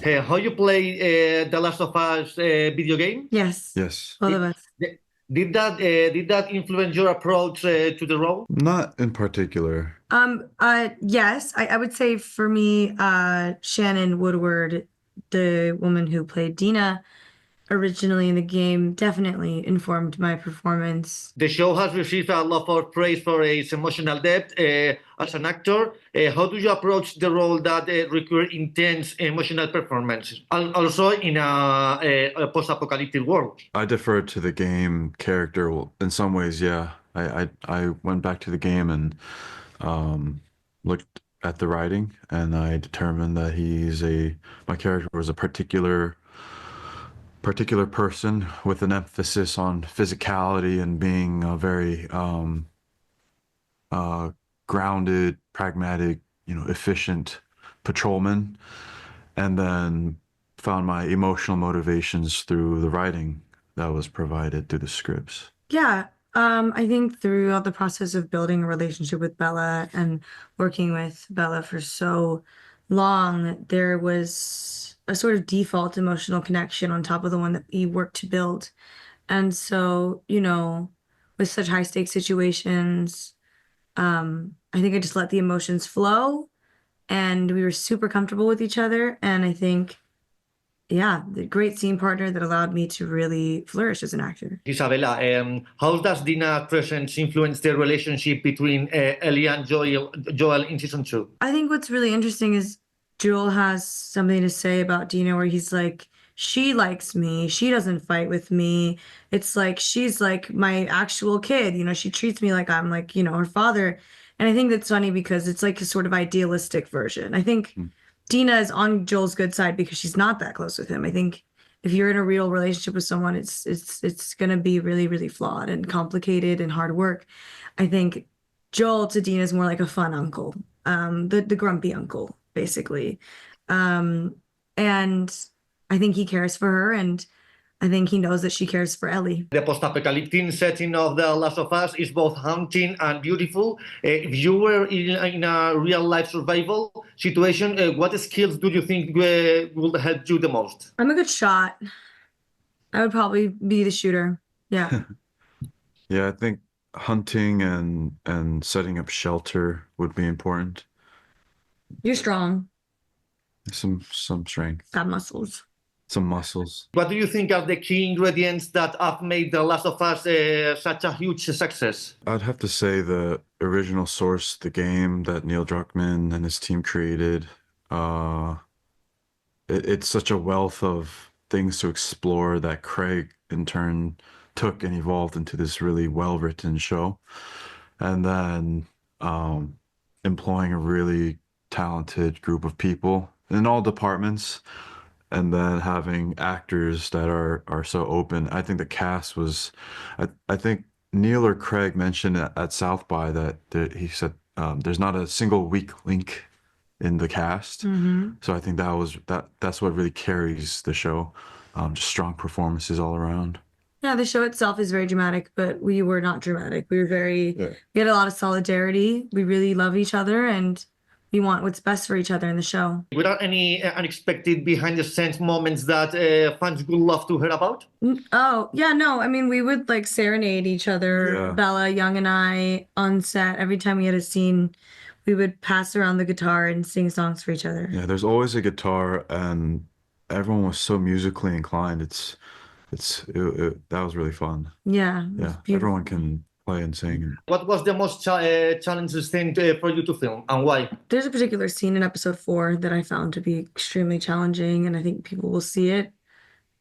How you play the Last of Us video game? Yes. Yes. Both of us. Did that influence your approach to the role? Not in particular. Yes, I would say for me, Shannon Woodward, the woman who played Dina originally in the game, definitely informed my performance. The show has received a lot of praise for its emotional depth as an actor. How do you approach the role that requires intense emotional performance, also in a post-apocalyptic world? I defer to the game character. Well, in some ways, yeah. I went back to the game and looked at the writing, and I determined that my character was a particular person with an emphasis on physicality and being a very grounded, pragmatic, efficient patrolman, and then found my emotional motivations through the writing that was provided through the scripts. Yeah, I think throughout the process of building a relationship with Bella and working with Bella for so long, there was a sort of default emotional connection on top of the one that we worked to build. And so, with such high stakes situations, I think I just let the emotions flow, and we were super comfortable with each other. And I think, yeah, the great scene partner that allowed me to really flourish as an actor. Isabela, how does Dina's presence influence the relationship between Ellie and Joel in season 2? I think what's really interesting is Joel has something to say about Dina where he's like, she likes me. She doesn't fight with me. It's like, she's like my actual kid. She treats me like I'm like, her father. And I think that's funny because it's like a sort of idealistic version. I think Dina is on Joel's good side because she's not that close with him. I think if you're in a real relationship with someone, it's going to be really, really flawed and complicated and hard work. I think Joel to Dina is more like a fun uncle, the grumpy uncle, basically. And I think he cares for her, and I think he knows that she cares for Ellie. The post-apocalyptic setting of The Last of Us is both haunting and beautiful. If you were in a real-life survival situation, what skills do you think will help you the most? I'm a good shot. I would probably be the shooter. Yeah. Yeah, I think hunting and setting up shelter would be important. You're strong. Some strength, Got muscles. some muscles. What do you think are the key ingredients that have made The Last of Us such a huge success? I'd have to say the original source, the game that Neil Druckmann and his team created. It's such a wealth of things to explore that Craig in turn took and evolved into this really well-written show. And then employing a really talented group of people in all departments, and then having actors that are so open. I think the cast was, I think Neil or Craig mentioned at South by that he said there's not a single weak link in the cast. So I think that's what really carries the show. Just strong performances all around. Yeah, the show itself is very dramatic, but we were not dramatic. We had a lot of solidarity. We really love each other, and we want what's best for each other in the show. Without any unexpected behind-the-scenes moments that fans would love to hear about? Oh, yeah, no. I mean, we would like serenade each other, Yeah. Bella, Young, and I on set. Every time we had a scene, we would pass around the guitar and sing songs for each other. Yeah, there's always a guitar, and everyone was so musically inclined. That was really fun. Yeah, it was Yeah, beautiful. everyone can play and sing. What was the most challenging thing for you to film, and why? There's a particular scene in episode 4 that I found to be extremely challenging, and I think people will see it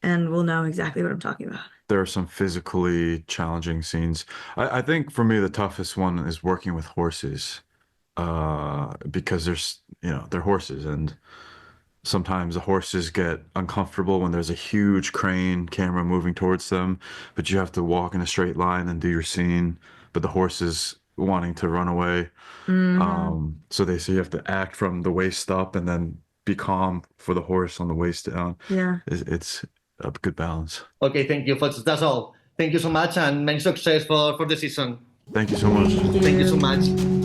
and will know exactly what I'm talking about. There are some physically challenging scenes. I think for me the toughest one is working with horses, because they're horses, and sometimes the horses get uncomfortable when there's a huge crane camera moving towards them, but you have to walk in a straight line and do your scene, but the horse is wanting to run away. So they say you have to act from the waist up and then be calm for the horse on the waist down. Yeah. It's a good balance. Okay, thank you, folks. That's all. Thank you so much, and many success for the season. Thank you so much. Thank you so much.